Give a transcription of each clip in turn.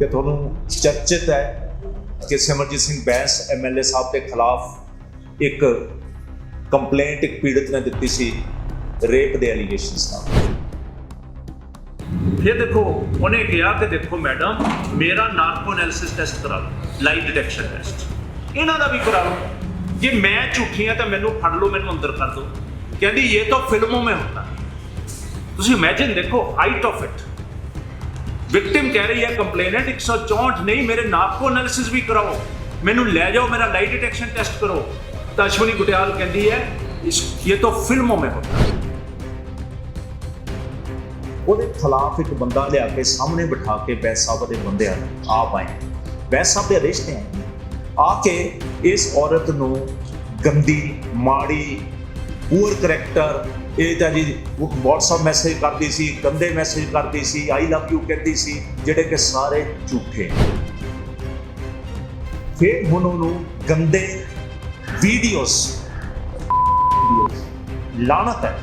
कि तुहानूं चर्चित है कि सिमरजीत सिंह बैंस MLA साहब के खिलाफ एक कंप्लेंट एक पीड़ित ने दी सी रेप के एलीगेशंस नाल। फिर देखो उन्हें कहा कि देखो मैडम मेरा नार्को एनालिसिस टेस्ट करा लो, लाई डिटेक्शन टेस्ट इन्हों का भी करा लो, जे मैं झूठी हाँ तो मैनू फड़ लो, मैनू अंदर कर दो। कहती ये तो फिल्मों में होता है। तुम इमेजिन देखो हाइट ऑफ इट। विक्टिम कह रही है कंप्लेनेंट 164 नहीं, मेरे नार्को एनालिसिस भी कराओ, मैनू ले जाओ, मेरा लाई डिटेक्शन टेस्ट करो। तो अश्विनी गुटियाल कहती है ये तो फिल्मों में होता है। ਉਹਦੇ ਖਿਲਾਫ ਇੱਕ ਬੰਦਾ ਲਿਆ ਕੇ ਸਾਹਮਣੇ ਬਿਠਾ ਕੇ ਬੈਂਸ ਸਾਹਿਬ ਦੇ ਬੰਦੇ ਆਪ ਆਏ, ਬੈਂਸ ਸਾਹਿਬ ਦੇ ਰਿਸ਼ਤੇ ਆ ਕੇ ਇਸ ਔਰਤ ਨੂੰ ਗੰਦੀ ਮਾੜੀ ਪੂਅਰ ਕਰੈਕਟਰ, ਇਹ ਤਾਂ ਜੀ WhatsApp ਮੈਸੇਜ ਕਰਦੀ ਸੀ, ਗੰਦੇ ਮੈਸੇਜ ਕਰਦੀ ਸੀ, ਆਈ ਲਵ ਯੂ ਕਹਿੰਦੀ ਸੀ, ਜਿਹੜੇ ਕਿ ਸਾਰੇ ਝੂਠੇ। ਫਿਰ ਹੁਣ ਉਹਨੂੰ ਗੰਦੇ ਵੀਡੀਓਜ਼ ਲਾਨਤ ਹੈ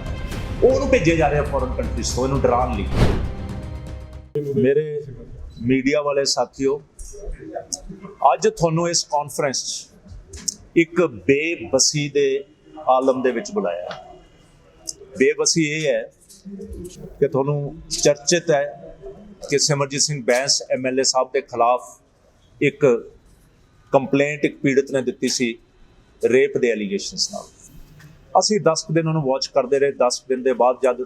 ਉਹਨੂੰ ਭੇਜੇ ਜਾ ਰਹੇ ਫੋਰਨ ਕੰਟਰੀਜ਼ ਤੋਂ ਇਹਨੂੰ ਡਰਾਉਣ ਲਈ। ਮੇਰੇ ਮੀਡੀਆ ਵਾਲੇ ਸਾਥੀਓ, ਅੱਜ ਤੁਹਾਨੂੰ ਇਸ ਕਾਨਫਰੰਸ 'ਚ ਇੱਕ ਬੇਬਸੀ ਦੇ ਆਲਮ ਦੇ ਵਿੱਚ ਬੁਲਾਇਆ। ਬੇਬਸੀ ਇਹ ਹੈ ਕਿ ਤੁਹਾਨੂੰ ਚਰਚਿਤ ਹੈ ਕਿ ਸਿਮਰਜੀਤ ਸਿੰਘ ਬੈਂਸ MLA ਸਾਹਿਬ ਦੇ ਖਿਲਾਫ ਇੱਕ ਕੰਪਲੇਂਟ ਇੱਕ ਪੀੜਿਤ ਨੇ ਦਿੱਤੀ ਸੀ ਰੇਪ ਦੇ ਐਲੀਗੇਸ਼ਨਸ ਨਾਲ। ਅਸੀਂ 10 ਦਿਨ ਉਹਨੂੰ ਵਾਚ ਕਰਦੇ ਰਹੇ। 10 ਦਿਨ ਦੇ ਬਾਅਦ ਜਦ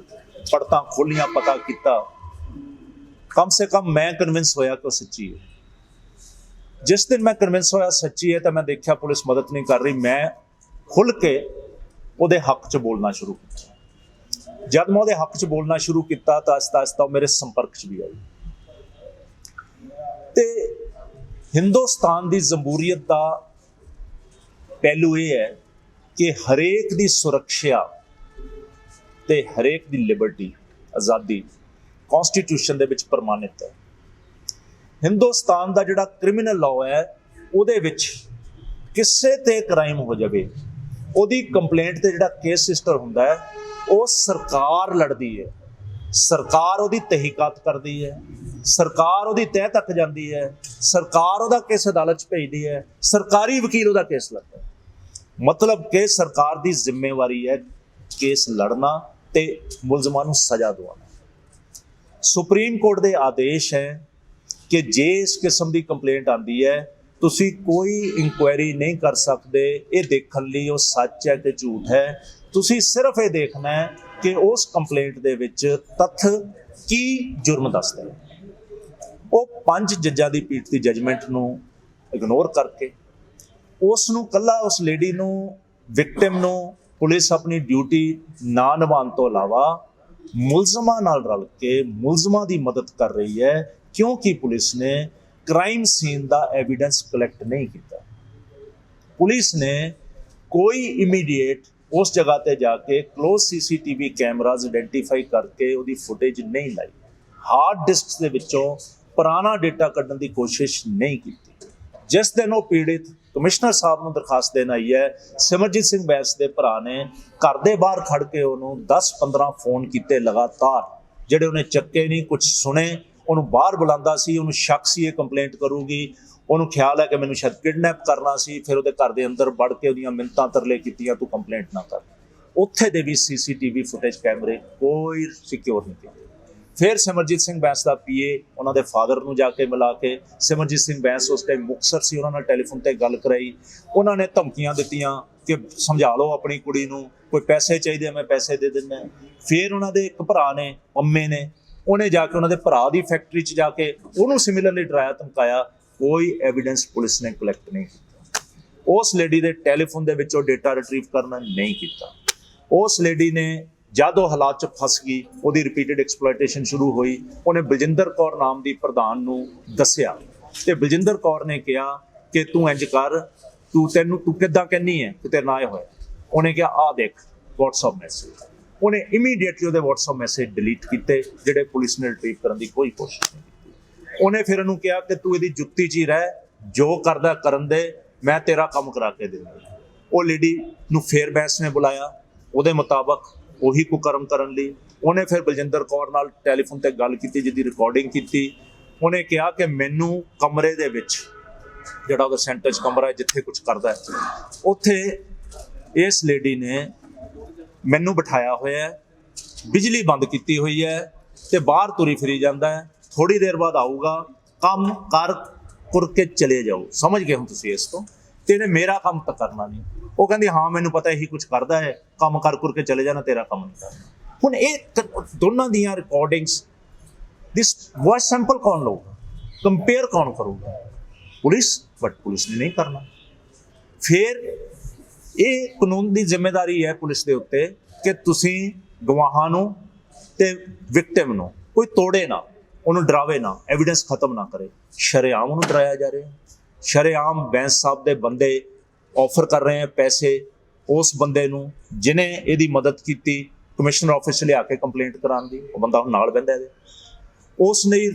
ਪੜਤਾਂ ਖੋਲੀਆਂ, ਪਤਾ ਕੀਤਾ, ਕਮ ਸੇ ਕਮ ਮੈਂ ਕਨਵਿੰਸ ਹੋਇਆ ਕਿ ਉਹ ਸੱਚੀ ਹੈ। ਜਿਸ ਦਿਨ ਮੈਂ ਕਨਵਿੰਸ ਹੋਇਆ ਸੱਚੀ ਹੈ ਤਾਂ ਮੈਂ ਦੇਖਿਆ ਪੁਲਿਸ ਮਦਦ ਨਹੀਂ ਕਰ ਰਹੀ, ਮੈਂ ਖੁੱਲ੍ਹ ਕੇ ਉਹਦੇ ਹੱਕ 'ਚ ਬੋਲਣਾ ਸ਼ੁਰੂ ਕੀਤਾ। ਜਦ ਮੈਂ ਉਹਦੇ ਹੱਕ 'ਚ ਬੋਲਣਾ ਸ਼ੁਰੂ ਕੀਤਾ ਤਾਂ ਆਹਿਸਤਾ ਉਹ ਮੇਰੇ ਸੰਪਰਕ 'ਚ ਵੀ ਆਈ। ਤੇ ਹਿੰਦੁਸਤਾਨ ਦੀ ਜਮਹੂਰੀਅਤ ਦਾ ਪਹਿਲੂ ਇਹ ਹੈ ਕਿ ਹਰੇਕ ਦੀ ਸੁਰੱਖਿਆ ਤੇ ਹਰੇਕ ਦੀ ਲਿਬਰਟੀ, ਆਜ਼ਾਦੀ ਕਨਸਟੀਟਿਊਸ਼ਨ ਦੇ ਵਿੱਚ ਪ੍ਰਮਾਣਿਤ ਹੈ। ਹਿੰਦੁਸਤਾਨ ਦਾ ਜਿਹੜਾ ਕ੍ਰਿਮੀਨਲ ਲਾਅ ਹੈ ਉਹਦੇ ਵਿੱਚ ਕਿਸੇ ਤੇ ਕ੍ਰਾਈਮ ਹੋ ਜਾਵੇ, ਉਹਦੀ ਕੰਪਲੇਂਟ ਤੇ ਜਿਹੜਾ ਕੇਸ ਰਜਿਸਟਰ ਹੁੰਦਾ ਹੈ ਉਹ ਸਰਕਾਰ ਲੜਦੀ ਹੈ, ਸਰਕਾਰ ਉਹਦੀ ਤਹਿਕੀਕਾਤ ਕਰਦੀ ਹੈ, ਸਰਕਾਰ ਉਹਦੀ ਤਹਿ ਤੱਕ ਜਾਂਦੀ ਹੈ, ਸਰਕਾਰ ਉਹਦਾ ਕੇਸ ਅਦਾਲਤ 'ਚ ਭੇਜਦੀ ਹੈ, ਸਰਕਾਰੀ ਵਕੀਲ ਉਹਦਾ ਕੇਸ ਲੜਦਾ ਹੈ। ਮਤਲਬ ਕਿ ਸਰਕਾਰ ਦੀ ਜ਼ਿੰਮੇਵਾਰੀ ਹੈ ਕੇਸ ਲੜਨਾ ਤੇ ਮੁਲਜ਼ਮਾਂ ਨੂੰ ਸਜ਼ਾ ਦਿਵਾਉਣਾ। ਸੁਪਰੀਮ ਕੋਰਟ ਦੇ ਆਦੇਸ਼ ਹੈ ਕਿ ਜੇ ਇਸ ਕਿਸਮ ਦੀ ਕੰਪਲੇਂਟ ਆਉਂਦੀ ਹੈ ਤੁਸੀਂ ਕੋਈ ਇਨਕੁਆਇਰੀ ਨਹੀਂ ਕਰ ਸਕਦੇ ਇਹ ਦੇਖਣ ਲਈ ਉਹ ਸੱਚ ਹੈ ਕਿ ਝੂਠ ਹੈ। ਤੁਸੀਂ ਸਿਰਫ ਇਹ ਦੇਖਣਾ ਹੈ ਕਿ ਉਸ ਕੰਪਲੇਂਟ ਦੇ ਵਿੱਚ ਤੱਥ ਕੀ ਜੁਰਮ ਦੱਸਦਾ ਹੈ। ਉਹ 5 ਜੱਜਾਂ ਦੀ ਪੀਠ ਦੀ ਜਜਮੈਂਟ ਨੂੰ ਇਗਨੋਰ ਕਰਕੇ ਉਸ ਨੂੰ ਕੱਲਾ ਉਸ ਲੇਡੀ ਨੂੰ, ਵਿਕਟਿਮ ਨੂੰ ਪੁਲਿਸ ਆਪਣੀ ਡਿਊਟੀ ਨਾ ਨਿਭਾਉਣ ਤੋਂ ਇਲਾਵਾ ਮੁਲਜ਼ਮਾਂ ਨਾਲ ਰਲ ਕੇ ਮੁਲਜ਼ਮਾਂ ਦੀ ਮਦਦ ਕਰ ਰਹੀ ਹੈ, ਕਿਉਂਕਿ ਪੁਲਿਸ ਨੇ ਕ੍ਰਾਈਮ ਸੀਨ ਦਾ ਐਵੀਡੈਂਸ ਕਲੈਕਟ ਨਹੀਂ ਕੀਤਾ। ਪੁਲਿਸ ਨੇ ਕੋਈ ਇਮੀਡੀਏਟ ਉਸ ਜਗ੍ਹਾ ਤੇ ਜਾ ਕੇ ਕਲੋਜ਼ CCTV ਕੈਮਰਾਜ਼ ਆਇਡੈਂਟੀਫਾਈ ਕਰਕੇ ਉਹਦੀ ਫੁਟੇਜ ਨਹੀਂ ਲਾਈ, ਹਾਰਡ ਡਿਸਕ ਦੇ ਵਿੱਚੋਂ ਪੁਰਾਣਾ ਡੇਟਾ ਕੱਢਣ ਦੀ ਕੋਸ਼ਿਸ਼ ਨਹੀਂ ਕੀਤੀ। ਜਿਸ ਦਿਨ ਉਹ ਪੀੜਿਤ ਕਮਿਸ਼ਨਰ ਸਾਹਿਬ ਨੂੰ ਦਰਖਾਸਤ ਦੇਣ ਆਈ ਹੈ, ਸਿਮਰਜੀਤ ਸਿੰਘ ਬੈਂਸ ਦੇ ਭਰਾ ਨੇ ਘਰ ਦੇ ਬਾਹਰ ਖੜ ਕੇ ਉਹਨੂੰ 10-15 ਫੋਨ ਕੀਤੇ ਲਗਾਤਾਰ, ਜਿਹੜੇ ਉਹਨੇ ਚੱਕੇ ਨਹੀਂ, ਕੁਝ ਸੁਣੇ। ਉਹਨੂੰ ਬਾਹਰ ਬੁਲਾਉਂਦਾ ਸੀ, ਉਹਨੂੰ ਸ਼ੱਕ ਸੀ ਇਹ ਕੰਪਲੇਂਟ ਕਰੂਗੀ, ਉਹਨੂੰ ਖਿਆਲ ਹੈ ਕਿ ਮੈਨੂੰ ਸ਼ਾਇਦ ਕਿਡਨੈਪ ਕਰਨਾ ਸੀ। ਫਿਰ ਉਹਦੇ ਘਰ ਦੇ ਅੰਦਰ ਵੜ ਕੇ ਉਹਦੀਆਂ ਮਿੰਨਤਾਂ ਤਰਲੇ ਕੀਤੀਆਂ, ਤੂੰ ਕੰਪਲੇਂਟ ਨਾ ਕਰ। ਉੱਥੇ ਦੇ ਵੀ CCTV ਫੁਟੇਜ ਕੈਮਰੇ ਕੋਈ ਸਿਕਿਉਰ ਨਹੀਂ ਕੀਤੇ। ਫਿਰ ਸਿਮਰਜੀਤ ਸਿੰਘ ਬੈਂਸ ਦਾ PA ਉਹਨਾਂ ਦੇ ਫਾਦਰ ਨੂੰ ਜਾ ਕੇ ਮਿਲਾ ਕੇ, ਸਿਮਰਜੀਤ ਸਿੰਘ ਬੈਂਸ ਉਸ ਟਾਈਮ ਮੁਕਤਸਰ ਸੀ, ਉਹਨਾਂ ਨਾਲ ਟੈਲੀਫੋਨ ਤੇ ਗੱਲ ਕਰਾਈ। ਉਹਨਾਂ ਨੇ ਧਮਕੀਆਂ ਦਿੱਤੀਆਂ ਕਿ ਸਮਝਾ ਲਓ ਆਪਣੀ ਕੁੜੀ ਨੂੰ, ਕੋਈ ਪੈਸੇ ਚਾਹੀਦੇ ਮੈਂ ਪੈਸੇ ਦੇ ਦਿੰਦਾ। ਫਿਰ ਉਹਨਾਂ ਦੇ ਇੱਕ ਭਰਾ ਨੇ, ਪੰਮੇ ਨੇ, ਉਹਨੇ ਜਾ ਕੇ ਉਹਨਾਂ ਦੇ ਭਰਾ ਦੀ ਫੈਕਟਰੀ 'ਚ ਜਾ ਕੇ ਉਹਨੂੰ ਸਿਮਿਲਰਲੀ ਡਰਾਇਆ ਧਮਕਾਇਆ। ਕੋਈ ਐਵੀਡੈਂਸ ਪੁਲਿਸ ਨੇ ਕਲੈਕਟ ਨਹੀਂ ਕੀਤਾ। ਉਸ ਲੇਡੀ ਦੇ ਟੈਲੀਫੋਨ ਦੇ ਵਿੱਚੋਂ ਡੇਟਾ ਰਿਟਰੀਵ ਕਰਨਾ ਨਹੀਂ ਕੀਤਾ। ਉਸ ਲੇਡੀ ਨੇ ਜਦ ਉਹ ਹਾਲਾਤ 'ਚ ਫਸ ਗਈ, ਉਹਦੀ ਰਿਪੀਟਡ ਐਕਸਪਲੋਇਟੇਸ਼ਨ ਸ਼ੁਰੂ ਹੋਈ। ਉਹਨੇ ਬਲਜਿੰਦਰ ਕੌਰ ਨਾਮ ਦੀ ਪ੍ਰਧਾਨ ਨੂੰ ਦੱਸਿਆ ਤੇ ਬਲਜਿੰਦਰ ਕੌਰ ਨੇ ਕਿਹਾ ਕਿ ਤੂੰ ਇੰਜ ਕਰ, ਤੂੰ ਕਿੱਦਾਂ ਕਹਿੰਦੀ ਹੈ ਕਿ ਤੇਰੇ ਨਾਲ ਇਹ ਹੋਇਆ। ਉਹਨੇ ਕਿਹਾ ਆਹ ਦੇਖ WhatsApp ਮੈਸੇਜ। ਉਹਨੇ ਇਮੀਡੀਏਟਲੀ ਉਹਦੇ WhatsApp ਮੈਸੇਜ ਡਿਲੀਟ ਕੀਤੇ, ਜਿਹੜੇ ਪੁਲਿਸ ਨੇ ਰਿਟਰੀਵ ਕਰਨ ਦੀ ਕੋਈ ਕੋਸ਼ਿਸ਼ ਨਹੀਂ ਕੀਤੀ। ਉਹਨੇ ਫਿਰ ਉਹਨੂੰ ਕਿਹਾ ਕਿ ਤੂੰ ਇਹਦੀ ਜੁੱਤੀ 'ਚ ਹੀ ਰਹਿ, ਜੋ ਕਰਦਾ ਕਰਨ ਦੇ, ਮੈਂ ਤੇਰਾ ਕੰਮ ਕਰਾ ਕੇ ਦਿੰਦਾ। ਉਹ ਲੇਡੀ ਨੂੰ ਫਿਰ ਬੈਂਸ ਨੇ ਬੁਲਾਇਆ, ਉਹਦੇ ਮੁਤਾਬਕ ਉਹੀ ਕੁਕਰਮ ਕਰਨ ਲਈ ਉਹਨੇ ਫਿਰ ਬਲਜਿੰਦਰ ਕੌਰ ਨਾਲ ਟੈਲੀਫੋਨ ਤੇ ਗੱਲ ਕੀਤੀ, ਜਿਹਦੀ ਰਿਕਾਰਡਿੰਗ ਕੀਤੀ। ਉਹਨੇ ਕਿਹਾ ਕਿ ਮੈਨੂੰ ਕਮਰੇ ਦੇ ਵਿੱਚ, ਜਿਹੜਾ ਉਹਦਾ ਸੈਂਟਰ 'ਚ ਕਮਰਾ ਹੈ ਜਿੱਥੇ ਕੁਝ ਕਰਦਾ ਹੈ, ਉੱਥੇ ਇਸ ਲੇਡੀ ਨੇ ਮੈਨੂੰ ਬਿਠਾਇਆ ਹੋਇਆ ਹੈ, ਬਿਜਲੀ ਬੰਦ ਕੀਤੀ ਹੋਈ ਹੈ ਤੇ ਬਾਹਰ ਤੁਰੀ ਫਿਰੀ ਜਾਂਦਾ ਹੈ, ਥੋੜੀ ਦੇਰ ਬਾਅਦ ਆਊਗਾ, ਕੰਮ ਕਰ ਕੇ ਚਲੇ ਜਾਓ। ਸਮਝ ਗਏ ਹੋ ਤੁਸੀਂ ਇਸ ਤੋਂ? ਤੇ ਇਹਨੇ ਮੇਰਾ ਕੰਮ ਤਾਂ ਕਰਨਾ ਨਹੀਂ। ਉਹ ਕਹਿੰਦੀ ਹਾਂ ਮੈਨੂੰ ਪਤਾ ਇਹੀ ਕੁਝ ਕਰਦਾ ਹੈ, ਕੰਮ ਕਰ ਕੇ ਚਲੇ ਜਾਣਾ, ਤੇਰਾ ਕੰਮ ਨਹੀਂ ਕਰਨਾ। ਹੁਣ ਇਹ ਦੋਨਾਂ ਦੀਆਂ ਰਿਕਾਰਡਿੰਗਸ, ਦਿਸ ਵੌਇਸ ਸੈਂਪਲ ਕੌਣ ਲਊਗਾ, ਕੰਪੇਅਰ ਕੌਣ ਕਰੂਗਾ? ਪੁਲਿਸ। ਬਟ ਪੁਲਿਸ ਨੇ ਨਹੀਂ ਕਰਨਾ। ਫਿਰ ਇਹ ਕਾਨੂੰਨ ਦੀ ਜ਼ਿੰਮੇਵਾਰੀ ਹੈ ਪੁਲਿਸ ਦੇ ਉੱਤੇ ਕਿ ਤੁਸੀਂ ਗਵਾਹਾਂ ਨੂੰ ਤੇ ਵਿਕਟਿਮ ਨੂੰ ਕੋਈ ਤੋੜੇ ਨਾ, ਉਹਨੂੰ ਡਰਾਵੇ ਨਾ, ਐਵੀਡੈਂਸ ਖਤਮ ਨਾ ਕਰੇ। ਸ਼ਰੇਆਮ ਉਹਨੂੰ ਡਰਾਇਆ ਜਾ ਰਿਹਾ, ਸ਼ਰੇਆਮ ਬੈਂਸ ਸਾਹਿਬ ਦੇ ਬੰਦੇ ਆਫਰ ਕਰ ਰਹੇ ਹੈ ਪੈਸੇ ਉਸ ਬੰਦੇ ਨੂੰ ਜਿਹਨੇ ਇਹਦੀ ਮਦਦ ਕੀਤੀ ਕਮਿਸ਼ਨਰ ਆਫਿਸ 'ਚ ਲਿਆ ਕੇ ਕੰਪਲੇਂਟ ਕਰਾਉਣ ਦੀ। ਉਹ ਬੰਦਾ ਹੁਣ ਨਾਲ ਬਹਿੰਦਾ ਇਹਦੇ, ਉਸ ਨੇ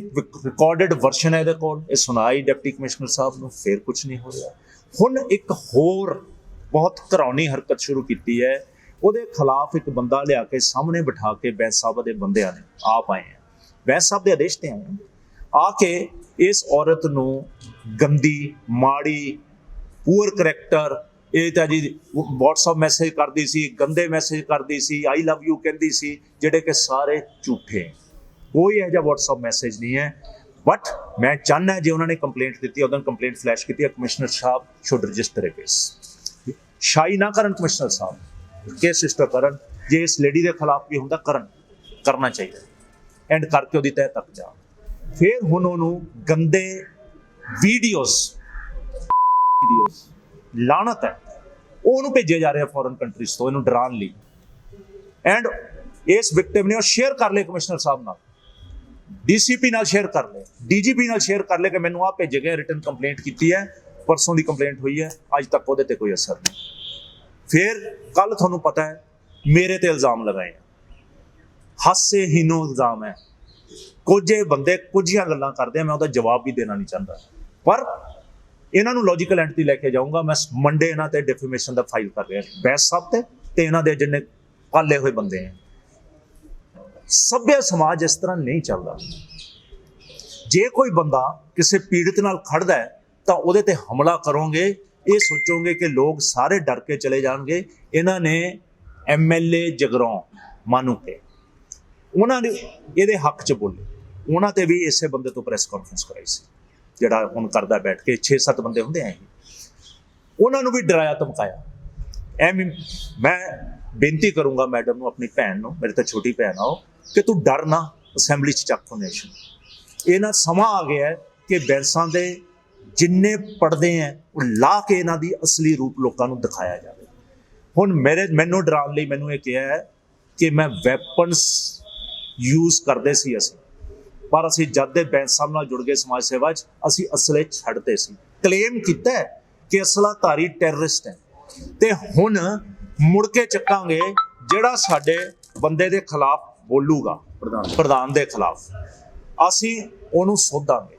ਰਿਕਾਰਡਡ ਵਰਸ਼ਨ ਹੈ ਇਹਦੇ ਕੋਲ, ਇਹ ਸੁਣਾਈ ਡਿਪਟੀ ਕਮਿਸ਼ਨਰ ਸਾਹਿਬ ਨੂੰ, ਫਿਰ ਕੁਝ ਨਹੀਂ ਹੋ ਰਿਹਾ। ਹੁਣ ਇੱਕ ਹੋਰ ਬਹੁਤ ਘਰਾਉਣੀ ਹਰਕਤ ਸ਼ੁਰੂ ਕੀਤੀ ਹੈ, ਉਹਦੇ ਖਿਲਾਫ ਇੱਕ ਬੰਦਾ ਲਿਆ ਕੇ ਸਾਹਮਣੇ ਬਿਠਾ ਕੇ ਬੈਂਸ ਸਾਹਿਬ ਦੇ ਬੰਦਿਆਂ ਨੇ ਆਪ ਆਏ ਹੈ, ਬੈਂਸ ਸਾਹਿਬ ਦੇ ਆਦੇਸ਼ ਤੇ ਆਏ ਹੈ, ਆ ਕੇ ਇਸ ਔਰਤ ਨੂੰ ਗੰਦੀ, ਮਾੜੀ, ਪੂਅਰ ਕਰੈਕਟਰ, ਇਹ ਤਾਂ ਜੀ WhatsApp ਮੈਸੇਜ ਕਰਦੀ ਸੀ, ਗੰਦੇ ਮੈਸੇਜ ਕਰਦੀ ਸੀ, ਆਈ ਲਵ ਯੂ ਕਹਿੰਦੀ ਸੀ, ਜਿਹੜੇ ਕਿ ਸਾਰੇ ਝੂਠੇ। ਕੋਈ ਇਹੋ ਜਿਹਾ WhatsApp ਮੈਸੇਜ ਨਹੀਂ ਹੈ। ਬਟ ਮੈਂ ਚਾਹੁੰਦਾ ਜੇ ਉਹਨਾਂ ਨੇ ਕੰਪਲੇਂਟ ਦਿੱਤੀ, ਉਹਦਾਂ ਕੰਪਲੇਂਟ ਫਲੈਸ਼ ਕੀਤੀ ਹੈ, commissioner Sahib should register A case. ਸ਼ਾਈ ਨਾ ਕਰਨ ਕਮਿਸ਼ਨਰ ਸਾਹਿਬ, ਕੇਸ ਰਜਿਸਟਰ ਕਰਨ। ਜੇ ਇਸ ਲੇਡੀ ਦੇ ਖਿਲਾਫ ਵੀ ਹੁੰਦਾ ਕਰਨਾ ਚਾਹੀਦਾ, ਐਂਡ ਕਰਕੇ ਉਹਦੀ ਤਹਿ ਤੱਕ ਜਾ। ਫਿਰ ਹੁਣ ਉਹਨੂੰ ਗੰਦੇ ਵੀਡੀਓਜ਼ ਲਾਣਤ ਹੈ, ਉਹਨੂੰ ਭੇਜੇ ਜਾ ਰਹੇ ਫੋਰਨ ਕੰਟਰੀਜ਼ ਤੋਂ ਇਹਨੂੰ ਡਰਾਉਣ ਲਈ। ਐਂਡ ਇਸ ਵਿਕਟਿਮ ਨੇ ਉਹ ਸ਼ੇਅਰ ਕਰ ਲਏ ਕਮਿਸ਼ਨਰ ਸਾਹਿਬ ਨਾਲ, DCP ਨਾਲ ਸ਼ੇਅਰ ਕਰ ਲਏ, DGP ਨਾਲ ਸ਼ੇਅਰ ਕਰ ਲਏ ਕਿ ਮੈਨੂੰ ਆਹ ਭੇਜੇ ਗਏ, ਰਿਟਨ ਕੰਪਲੇਂਟ ਕੀਤੀ ਹੈ, ਪਰਸੋਂ ਦੀ ਕੰਪਲੇਂਟ ਹੋਈ ਹੈ, ਅੱਜ ਤੱਕ ਉਹਦੇ ਤੇ ਕੋਈ ਅਸਰ ਨਹੀਂ। ਫਿਰ ਕੱਲ ਤੁਹਾਨੂੰ ਪਤਾ ਹੈ ਮੇਰੇ ਤੇ ਇਲਜ਼ਾਮ ਲਗਾਏ, ਹਾਸੇਹੀਨੋ ਇਲਜ਼ਾਮ ਹੈ। ਕੁਝੇ ਬੰਦੇ ਕੁਝੀਆਂ ਗੱਲਾਂ ਕਰਦੇ ਆ, ਮੈਂ ਉਹਦਾ ਜਵਾਬ ਵੀ ਦੇਣਾ ਨਹੀਂ ਚਾਹੁੰਦਾ, ਪਰ ਇਹਨਾਂ ਨੂੰ ਲੌਜੀਕਲ ਐਂਡ ਤੇ ਲੈ ਕੇ ਜਾਊਂਗਾ। ਮੈਂ ਮੰਡੇ ਇਹਨਾਂ ਤੇ ਡਿਫੇਮੇਸ਼ਨ ਦਾ ਫਾਈਲ ਕਰ ਰਿਹਾ, ਬੈਂਸ ਸਾਹਿਬ ਤੇ ਇਹਨਾਂ ਦੇ ਜਿੰਨੇ ਪਾਲੇ ਹੋਏ ਬੰਦੇ ਹੈ। ਸਭਿਆ ਸਮਾਜ ਇਸ ਤਰ੍ਹਾਂ ਨਹੀਂ ਚੱਲਦਾ। ਜੇ ਕੋਈ ਬੰਦਾ ਕਿਸੇ ਪੀੜਤ ਨਾਲ ਖੜਦਾ ਹੈ ਤਾਂ ਉਹਦੇ ਤੇ ਹਮਲਾ ਕਰੋਗੇ, ਇਹ ਸੋਚੋਗੇ ਕਿ ਲੋਕ ਸਾਰੇ ਡਰ ਕੇ ਚਲੇ ਜਾਣਗੇ। ਇਹਨਾਂ ਨੇ MLA ਜਗਰਾਉਂ ਮਾਨੂਕੇ, ਉਹਨਾਂ ਨੇ ਇਹਦੇ ਹੱਕ 'ਚ ਬੋਲੇ, ਉਹਨਾਂ ਤੇ ਵੀ ਇਸੇ ਬੰਦੇ ਤੋਂ ਪ੍ਰੈਸ ਕਾਨਫਰੰਸ ਕਰਾਈ ਸੀ, ਜਿਹੜਾ ਹੁਣ ਕਰਦਾ ਬੈਠ ਕੇ 6-7 ਬੰਦੇ ਹੁੰਦੇ ਆ, ਉਹਨਾਂ ਨੂੰ ਵੀ ਡਰਾਇਆ ਧਮਕਾਇਆ। ਐਵੇਂ ਮੈਂ ਬੇਨਤੀ ਕਰੂੰਗਾ ਮੈਡਮ ਨੂੰ, ਆਪਣੀ ਭੈਣ ਨੂੰ, ਮੇਰੇ ਤਾਂ ਛੋਟੀ ਭੈਣ ਆ ਉਹ, ਕਿ ਤੂੰ ਡਰ ਨਾ, ਅਸੈਂਬਲੀ 'ਚ ਚੱਕ ਨੇਸ਼ਨ। ਇਹ ਨਾ ਸਮਾਂ ਆ ਗਿਆ ਕਿ ਬੈਂਸਾਂ ਦੇ ਜਿੰਨੇ ਪੜਦੇ ਹੈ ਉਹ ਲਾ ਕੇ ਇਹਨਾਂ ਦੀ ਅਸਲੀ ਰੂਪ ਲੋਕਾਂ ਨੂੰ ਦਿਖਾਇਆ ਜਾਵੇ। ਹੁਣ ਮੈਨੂੰ ਡਰਾਉਣ ਲਈ ਮੈਨੂੰ ਇਹ ਕਿਹਾ ਹੈ ਕਿ ਮੈਂ ਵੈਪਨਸ ਯੂਜ਼ ਕਰਦੇ ਸੀ ਅਸੀਂ, ਪਰ ਅਸੀਂ ਜਦ ਦੇ ਬੈਂਸ ਸਾਹਿਬ ਨਾਲ ਜੁੜ ਗਏ ਸਮਾਜ ਸੇਵਾ 'ਚ, ਅਸੀਂ ਅਸਲੇ ਛੱਡਦੇ ਸੀ। ਕਲੇਮ ਕੀਤਾ ਕਿ ਅਸਲਾਧਾਰੀ ਟੈਰਰਿਸਟ ਹੈ, ਤੇ ਹੁਣ ਮੁੜ ਕੇ ਚੱਕਾਂਗੇ ਜਿਹੜਾ ਸਾਡੇ ਬੰਦੇ ਦੇ ਖਿਲਾਫ ਬੋਲੂਗਾ, ਪ੍ਰਧਾਨ ਦੇ ਖਿਲਾਫ, ਅਸੀਂ ਉਹਨੂੰ ਸੋਧਾਂਗੇ,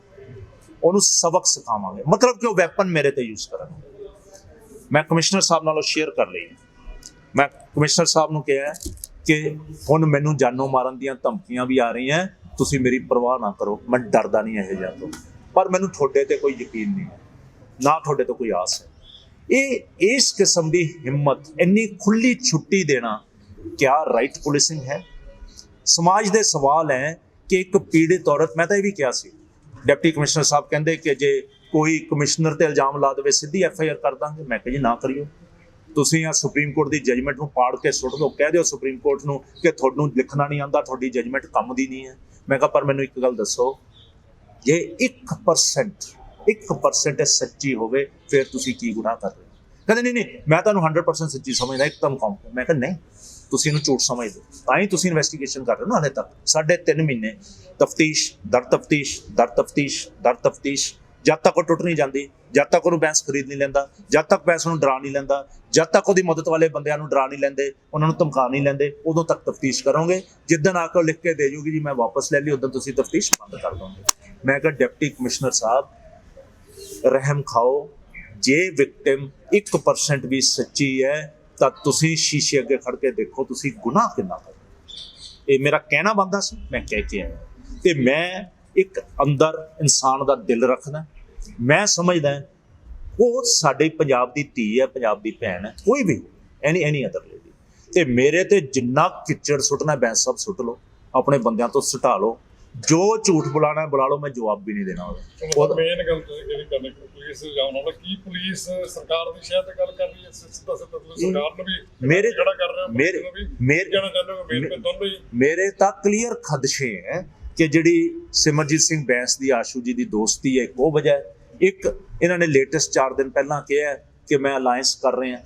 ਉਹਨੂੰ ਸਬਕ ਸਿਖਾਵਾਂਗੇ। ਮਤਲਬ ਕਿ ਉਹ ਵੈਪਨ ਮੇਰੇ ਤੇ ਯੂਜ਼ ਕਰਾਂਗੇ। ਮੈਂ ਕਮਿਸ਼ਨਰ ਸਾਹਿਬ ਨਾਲੋਂ ਸ਼ੇਅਰ ਕਰ ਲਈ, ਮੈਂ ਕਮਿਸ਼ਨਰ ਸਾਹਿਬ ਨੂੰ ਕਿਹਾ ਕਿ ਹੁਣ ਮੈਨੂੰ ਜਾਨੋਂ ਮਾਰਨ ਦੀਆਂ ਧਮਕੀਆਂ ਵੀ ਆ ਰਹੀਆਂ, ਤੁਸੀਂ ਮੇਰੀ ਪਰਵਾਹ ਨਾ ਕਰੋ, ਮੈਂ ਡਰਦਾ ਨਹੀਂ ਇਹੋ ਜਿਹਾ ਤੋਂ, ਪਰ ਮੈਨੂੰ ਤੁਹਾਡੇ ਤੇ ਕੋਈ ਯਕੀਨ ਨਹੀਂ ਹੈ, ਨਾ ਤੁਹਾਡੇ ਤੋਂ ਕੋਈ ਆਸ ਹੈ। ਇਹ ਇਸ ਕਿਸਮ ਦੀ ਹਿੰਮਤ, ਇੰਨੀ ਖੁੱਲੀ ਛੁੱਟੀ ਦੇਣਾ, ਕਿਆ ਰਾਈਟ ਪੁਲਿਸਿੰਗ ਹੈ? ਸਮਾਜ ਦੇ ਸਵਾਲ ਹੈ ਕਿ ਇੱਕ ਪੀੜਿਤ ਔਰਤ, ਮੈਂ ਤਾਂ ਇਹ ਵੀ ਕਿਹਾ ਸੀ, ਡਿਪਟੀ ਕਮਿਸ਼ਨਰ ਸਾਹਿਬ ਕਹਿੰਦੇ ਕਿ ਜੇ ਕੋਈ ਕਮਿਸ਼ਨਰ ਤੇ ਇਲਜ਼ਾਮ ਲਾ ਦੇਵੇ ਸਿੱਧੀ FIR ਕਰ ਦਾਂਗੇ। ਮੈਂ ਕਿਹਾ ਜੀ ਨਾ ਕਰਿਓ, ਤੁਸੀਂ ਆ ਸੁਪਰੀਮ ਕੋਰਟ ਦੀ ਜਜਮੈਂਟ ਨੂੰ ਪਾੜ ਕੇ ਸੁੱਟ ਦਿਓ, ਕਹਿ ਦਿਓ ਸੁਪਰੀਮ ਕੋਰਟ ਨੂੰ ਕਿ ਤੁਹਾਨੂੰ ਲਿਖਣਾ ਨਹੀਂ ਆਉਂਦਾ, ਤੁਹਾਡੀ ਜਜਮੈਂਟ ਕੰਮ ਦੀ ਨਹੀਂ ਹੈ। ਮੈਂ ਕਿਹਾ ਪਰ ਮੈਨੂੰ ਇੱਕ ਗੱਲ ਦੱਸੋ, ਜੇ 1% ਸੱਚੀ ਹੋਵੇ ਫਿਰ ਤੁਸੀਂ ਕੀ ਗੁਨਾਹ ਕਰ ਰਹੇ ਹੋ? ਕਹਿੰਦੇ ਨਹੀਂ ਮੈਂ ਤੁਹਾਨੂੰ 100% ਸੱਚੀ ਸਮਝਦਾ, ਇੱਕਦਮ ਕਹੂੰ। ਮੈਂ ਕਿਹਾ ਨਹੀਂ, ਤੁਸੀਂ ਇਹਨੂੰ ਝੂਠ ਸਮਝਦੇ, ਤਾਂ ਹੀ ਤੁਸੀਂ ਇਨਵੈਸਟੀਗੇਸ਼ਨ ਕਰ ਰਹੇ ਹੋ ਨਾ। ਹਾਲੇ ਤੱਕ 3.5 ਮਹੀਨੇ ਤਫਤੀਸ਼ ਦਰ ਤਫਤੀਸ਼, ਜਦ ਤੱਕ ਉਹ ਟੁੱਟ ਨਹੀਂ ਜਾਂਦੀ, ਜਦ ਤੱਕ ਉਹਨੂੰ ਬੈਂਸ ਖਰੀਦ ਨਹੀਂ ਲੈਂਦਾ, ਜਦ ਤੱਕ ਬੈਂਸ ਨੂੰ ਡਰਾ ਨਹੀਂ ਲੈਂਦਾ, ਜਦ ਤੱਕ ਉਹਦੀ ਮਦਦ ਵਾਲੇ ਬੰਦਿਆਂ ਨੂੰ ਡਰਾ ਨਹੀਂ ਲੈਂਦੇ, ਉਹਨਾਂ ਨੂੰ ਧਮਕਾ ਨਹੀਂ ਲੈਂਦੇ, ਉਦੋਂ ਤੱਕ ਤਫਤੀਸ਼ ਕਰੋਗੇ। ਜਿੱਦਣ ਆ ਕੇ ਲਿਖ ਕੇ ਦੇ ਜੂਗੀ ਜੀ ਮੈਂ ਵਾਪਸ ਲੈ ਲਈ, ਉਦੋਂ ਤੁਸੀਂ ਤਫਤੀਸ਼ ਬੰਦ ਕਰ ਦੋਗੇ। ਮੈਂ ਕਿਹਾ ਡਿਪਟੀ ਕਮਿਸ਼ਨਰ ਸਾਹਿਬ ਰਹਿਮ ਖਾਓ, ਜੇ ਵਿਕਟਿਮ 1% ਵੀ ਸੱਚੀ ਹੈ ਤਾਂ ਤੁਸੀਂ ਸ਼ੀਸ਼ੇ ਅੱਗੇ ਖੜ ਕੇ ਦੇਖੋ ਤੁਸੀਂ ਗੁਨਾਹ ਕਿੰਨਾ ਕਰ। ਇਹ ਮੇਰਾ ਕਹਿਣਾ ਬਣਦਾ ਸੀ, ਮੈਂ ਕਹਿ ਕੇ ਆਇਆ। ਤੇ ਮੈਂ ਇੱਕ ਅੰਦਰ ਇਨਸਾਨ ਦਾ ਦਿਲ ਰੱਖਦਾ। ਮੈਂ ਸਮਝਦਾ ਉਹ ਸਾਡੇ ਪੰਜਾਬ ਦੀ ਧੀ ਹੈ, ਪੰਜਾਬ ਦੀ ਭੈਣ ਹੈ, ਕੋਈ ਵੀ ਐਨੀ ਅਦਰ ਲੇਡੀ। ਤੇ ਮੇਰੇ ਤੇ ਜਿੰਨਾ ਕਿੱਚੜ ਸੁੱਟਣਾ ਬੈਂਸ ਸਾਹਿਬ ਸੁੱਟ ਲਓ, ਆਪਣੇ ਬੰਦਿਆਂ ਤੋਂ ਸੁਟਾ ਲਓ, ਜੋ ਝੂਠ ਬੁਲਾਣਾ ਬੁਲਾ ਲਓ, ਮੈਂ ਜਵਾਬ ਵੀ ਨਹੀਂ ਦੇਣਾ ਉਹਦਾ। ਮੇਨ ਗੱਲ ਜਿਹੜੀ ਕਰਨੀ ਪੁਲਿਸ ਇਲਜ਼ਾਮ ਲਾਉਣਾ ਕੀ ਪੁਲਿਸ ਸਰਕਾਰ ਦੀ ਸ਼ਾਇਦ ਗੱਲ ਕਰ ਰਹੀ ਹੈ, ਸਿੱਧਾ ਸਰਕਾਰ ਨੂੰ ਵੀ ਮੇਰੇ ਜਿਹੜਾ ਕਰ ਰਿਹਾ ਮੇਰੇ ਤਾਂ ਕਲੀਅਰ ਖਦਸ਼ੇ ਹੈ ਕਿ ਜਿਹੜੀ ਸਿਮਰਜੀਤ ਸਿੰਘ ਬੈਂਸ ਦੀ ਆਸ਼ੂ ਜੀ ਦੀ ਦੋਸਤੀ ਹੈ, ਇੱਕ ਉਹ ਵਜ੍ਹਾ ਹੈ। ਇੱਕ ਇਹਨਾਂ ਨੇ ਲੇਟੈਸਟ 4 ਦਿਨ ਪਹਿਲਾਂ ਕਿਹਾ ਕਿ ਮੈਂ ਅਲਾਇੰਸ ਕਰ ਰਹੇ ਹਾਂ।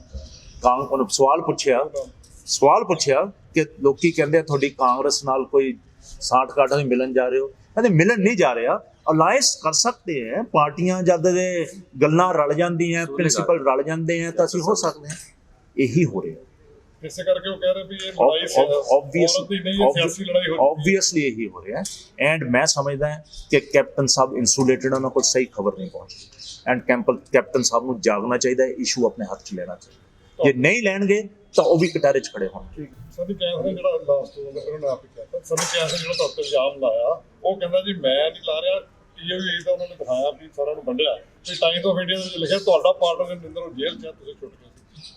ਉਹਨੂੰ ਸਵਾਲ ਪੁੱਛਿਆ ਕਿ ਲੋਕੀ ਕਹਿੰਦੇ ਤੁਹਾਡੀ ਕਾਂਗਰਸ ਨਾਲ ਕੋਈ ਸਾਠ ਕਾਠ ਨਹੀਂ ਮਿਲਣ ਜਾ ਰਹੇ ਹੋ। ਕਹਿੰਦੇ ਮਿਲਣ ਨਹੀਂ ਜਾ ਰਿਹਾ, ਅਲਾਇੰਸ ਕਰ ਸਕਦੇ ਹੈ। ਪਾਰਟੀਆਂ ਜਦ ਦੇ ਗੱਲਾਂ ਰਲ ਜਾਂਦੀਆਂ, ਪ੍ਰਿੰਸੀਪਲ ਰਲ ਜਾਂਦੇ ਹੈ ਤਾਂ ਅਸੀਂ ਹੋ ਸਕਦੇ ਹਾਂ। ਇਹੀ ਹੋ ਰਿਹਾ। ਇਸੇ ਕਰਕੇ ਉਹ ਕਹਿ ਰਹੇ ਵੀ ਇਹ ਲੜਾਈ ਸਿਆਸੀ ਲੜਾਈ ਹੋ ਰਹੀ ਹੈ। ਆਬਵੀਅਸਲੀ ਇਹੀ ਹੋ ਰਿਹਾ ਐਂਡ ਮੈਂ ਸਮਝਦਾ ਕਿ ਕੈਪਟਨ ਸਾਹਿਬ ਇਨਸੂਲੇਟਡ, ਉਹਨਾਂ ਕੋਲ ਸਹੀ ਖਬਰ ਨਹੀਂ ਪਹੁੰਚਦੀ ਐਂਡ ਕੈਪਟਨ ਸਾਹਿਬ ਨੂੰ ਜਾਗਣਾ ਚਾਹੀਦਾ, ਇਸ਼ੂ ਆਪਣੇ ਹੱਥ 'ਚ ਲੈਣਾ ਚਾਹੀਦਾ। ਜੇ ਨਹੀਂ ਲੈਣਗੇ ਤਾਂ ਉਹ ਵੀ ਕਟਾਰੇ 'ਚ ਖੜੇ ਹੋਣਗੇ। ਸੰਦੀਪ ਕੈਂਸ ਨੇ ਜਿਹੜਾ ਲਾਸਟ ਉਹਨਾਂ ਆਪ ਹੀ ਕਿਹਾ, ਸੰਦੀਪ ਕੈਂਸ ਨੇ ਜਿਹੜਾ ਤੁਹਾਡੇ ਇਲਜ਼ਾਮ ਲਾਇਆ, ਉਹ ਕਹਿੰਦਾ ਜੀ ਮੈਂ ਨਹੀਂ ਲਾ ਰਿਹਾ, ਟੀਵੀ ਤਾਂ ਉਹਨਾਂ ਨੇ ਦਿਖਾਇਆ ਵੀ ਸਾਰਿਆਂ ਨੂੰ ਵੰਡਿਆ ਤੇ ਟਾਈਮਸ ਆਫ ਇੰਡੀਆ ਦੇ ਵਿੱਚ ਲਿਖਿਆ ਤੁਹਾਡਾ ਪਾਰਟਨਰ ਨਿੰਦਰ ਜੇਲ੍ਹ 'ਚ ਤੁਸੀਂ ਛੁੱਟ ਗਏ।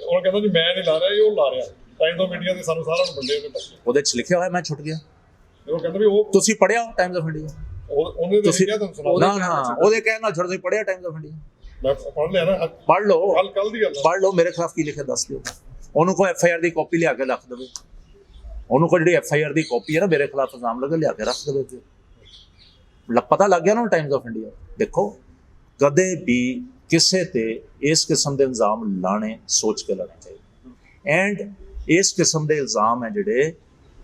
ਉਹ ਕਹਿੰਦਾ ਜੀ ਮੈਂ ਨਹੀਂ ਲਾ ਰਿਹਾ, ਇਹ ਉਹ ਲਾ ਰਿਹਾ। ਟਾਈਮਸ ਆਫ ਇੰਡੀਆ ਦੇ ਸਾਨੂੰ ਸਾਰਿਆਂ ਨੂੰ ਵੰਡੇ ਉਹਦੇ ਬੱਚੇ, ਉਹਦੇ 'ਚ ਲਿਖਿਆ ਹੋਇਆ ਮੈਂ ਛੁੱਟ ਗਿਆ। ਉਹ ਕਹਿੰਦਾ ਵੀ ਉਹ ਤੁਸੀਂ ਪੜ੍ਹਿਆ ਟਾਈਮਸ ਆਫ ਇੰਡੀਆ? ਉਹਨੇ ਤਾਂ ਕਿਹਾ ਤੁਹਾਨੂੰ ਸੁਣਾਓ ਨਾ ਉਹਦੇ ਕਹਿਣ ਨਾਲ ਛੱਡ, ਤੁਸੀਂ ਪੜ੍ਹਿਆ ਟਾਈਮਸ ਆਫ ਇੰਡੀਆ? ਮੈਂ ਪੜ੍ਹ ਲਿਆ ਨਾ, ਪੜ੍ਹ ਲਓ, ਕੱਲ ਦੀ ਗੱਲ ਪੜ੍ਹ ਲਓ। ਮੇਰੇ ਖਿਲਾਫ ਕੀ ਲਿਖਿਆ ਦੱਸ ਦਿਓ। ਉਹਨੂੰ ਕੋਈ FIR ਦੀ ਕਾਪੀ ਲਿਆ ਕੇ ਰੱਖ ਦੇਵੇ। ਉਹਨੂੰ ਕੋਈ ਜਿਹੜੀ FIR ਦੀ ਕਾਪੀ ਹੈ ਨਾ ਮੇਰੇ ਖਿਲਾਫ ਇਲਜ਼ਾਮ ਲੱਗਾ, ਲਿਆ ਕੇ ਰੱਖ ਦੇਵੇ। ਪਤਾ ਲੱਗ ਗਿਆ ਨਾ ਟਾਈਮਸ ਆਫ ਇੰਡੀਆ। ਦੇਖੋ ਕਦੇ ਵੀ ਕਿਸੇ ਤੇ ਇਸ ਕਿਸਮ ਦੇ ਇਲਜ਼ਾਮ ਲਾਣੇ ਸੋਚ ਕੇ ਲਾਣੇ ਚਾਹੀਦੇ ਐਂਡ ਇਸ ਕਿਸਮ ਦੇ ਇਲਜ਼ਾਮ ਹੈ ਜਿਹੜੇ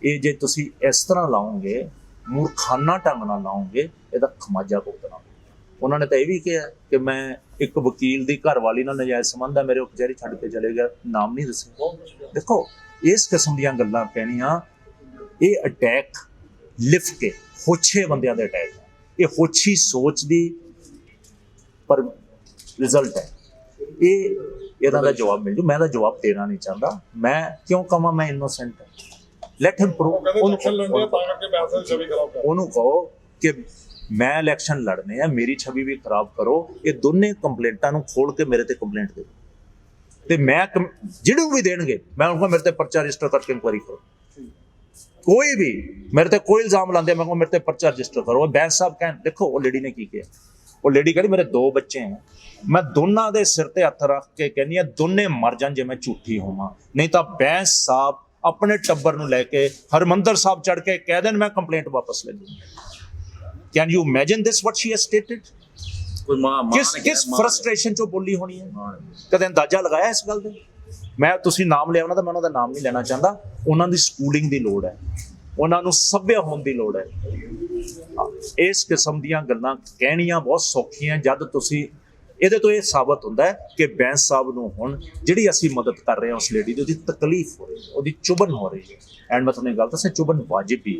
ਇਹ ਜੇ ਤੁਸੀਂ ਇਸ ਤਰ੍ਹਾਂ ਲਾਓਗੇ, ਮੂਰਖਾਨਾ ਢੰਗ ਨਾਲ ਲਾਓਗੇ, ਇਹਦਾ ਖਮਾਜਾ ਭੁਗਤਣਾ। ਉਹਨਾਂ ਨੇ ਤਾਂ ਇਹ ਵੀ ਕਿਹਾ ਕਿ ਮੈਂ ਇੱਕ ਵਕੀਲ ਦੀ ਘਰਵਾਲੀ ਨਾਲ ਨਜਾਇਜ਼ ਸੰਬੰਧ ਹੈ, ਮੇਰੇ ਉਹ ਕਚਹਿਰੀ ਛੱਡ ਕੇ ਚਲੇ ਗਿਆ, ਨਾਮ ਨਹੀਂ ਦੱਸਿਆ। ਦੇਖੋ ਇਸ ਕਿਸਮ ਦੀਆਂ ਗੱਲਾਂ ਕਹਿਣੀਆਂ, ਇਹ ਅਟੈਕ ਲਿਫਟ ਕੇ ਹੋਛੇ ਬੰਦਿਆਂ ਦੇ ਅਟੈਕ, ਇਹ ਹੋਛੀ ਸੋਚ ਦੀ ਪਰ ਰਿਜ਼ਲਟ ਹੈ। ਇਹਦਾ ਦਾ ਜਵਾਬ ਮਿਲ ਜੂ। ਮੈਂ ਤਾਂ ਜਵਾਬ ਦੇਣਾ ਨਹੀਂ ਚਾਹੁੰਦਾ। ਮੈਂ ਕਿਉਂ ਕਹਾਂ ਮੈਂ ਇਨੋਸੈਂਟ ਹਾਂ? Let him prove. ਉਹਨੂੰ ਕਹੋ ਕਿ ਮੈਂ ਇਲੈਕਸ਼ਨ ਲੜਨੇ ਆ, ਮੇਰੀ ਛਵੀ ਵੀ ਖਰਾਬ ਕਰੋ। ਇਹ ਦੋਨੇ ਕੰਪਲੇਂਟਾਂ ਨੂੰ ਖੋਲ ਕੇ ਮੇਰੇ ਤੇ ਕੰਪਲੇਂਟ ਦੇ ਤੇ ਮੈਂ ਜਿਹਨੂੰ ਵੀ ਦੇਣਗੇ ਮੈਂ ਉਹਨਾਂ ਮੇਰੇ ਤੇ ਪਰਚਾ ਰਜਿਸਟਰ ਕਰਕੇ ਇਨਕੁਆਇਰੀ ਕਰੋ। ਕੋਈ ਵੀ ਮੇਰੇ ਤੇ ਕੋਈ ਇਲਜ਼ਾਮ ਲਾਉਂਦੇ ਮੈਂ ਕਹਾਂ ਮੇਰੇ ਤੇ ਪਰਚਾ ਰਜਿਸਟਰ ਕਰੋ। ਬੈਂਸ ਸਾਹਿਬ ਕਹਿਣ, ਦੇਖੋ ਉਹ ਲੇਡੀ ਨੇ ਕੀ ਕਿਹਾ। ਉਹ ਲੇਡੀ ਕਹਿੰਦੀ ਮੇਰੇ 2 ਬੱਚੇ ਹੈ, ਮੈਂ ਦੋਨਾਂ ਦੇ ਸਿਰ ਤੇ ਹੱਥ ਰੱਖ ਕੇ ਕਹਿੰਦੀ ਆ ਦੋਨੇ ਮਰ ਜਾਣ ਜੇ ਮੈਂ ਝੂਠੀ ਹੋਵਾਂ। ਨਹੀਂ ਤਾਂ ਬੈਂਸ ਸਾਹਿਬ ਆਪਣੇ ਟੱਬਰ ਨੂੰ ਲੈ ਕੇ ਹਰਮੰਦਰ ਸਾਹਿਬ ਚੜ ਕੇ ਕਹਿ ਦੇਣ ਮੈਂ ਕੰਪਲੇਂਟ ਵਾਪਸ ਲੈ ਲੂੰ। Can you imagine this what she has stated? ਕਿਸ ਫਰਸਟ੍ਰੇਸ਼ਨ ਚੋਂ ਬੋਲੀ ਹੋਣੀ ਹੈ? ਕਦੇ ਅੰਦਾਜ਼ਾ ਲਗਾਇਆ ਇਸ ਗੱਲ ਦੇ? ਮੈਂ ਤੁਸੀਂ ਨਾਮ ਲਿਆ ਉਹਨਾਂ ਦਾ, ਮੈਂ ਉਹਨਾਂ ਦਾ ਨਾਮ ਨਹੀਂ ਲੈਣਾ ਚਾਹੁੰਦਾ। ਉਹਨਾਂ ਦੀ ਸਕੂਲਿੰਗ ਦੀ ਲੋੜ ਹੈ, ਉਹਨਾਂ ਨੂੰ ਸੱਭਿਆ ਹੋਣ ਦੀ ਲੋੜ ਹੈ। ਇਸ ਕਿਸਮ ਦੀਆਂ ਗੱਲਾਂ ਕਹਿਣੀਆਂ ਬਹੁਤ ਸੌਖੀਆਂ ਜਦ ਤੁਸੀਂ ਇਹਦੇ ਤੋਂ ਇਹ ਸਾਬਤ ਹੁੰਦਾ ਹੈ ਕਿ ਬੈਂਸ ਸਾਹਿਬ ਨੂੰ ਹੁਣ ਜਿਹੜੀ ਅਸੀਂ ਮਦਦ ਕਰ ਰਹੇ ਹਾਂ ਉਸ ਲੇਡੀ ਦੀ, ਉਹਦੀ ਤਕਲੀਫ ਹੋ ਰਹੀ ਹੈ, ਉਹਦੀ ਚੁਭਨ ਹੋ ਰਹੀ ਹੈ। ਐਂਡ ਮੈਂ ਤੁਹਾਨੂੰ ਇਹ ਗੱਲ ਦੱਸਾਂ, ਚੁਭਨ ਵਾਜਿਬ ਵੀ,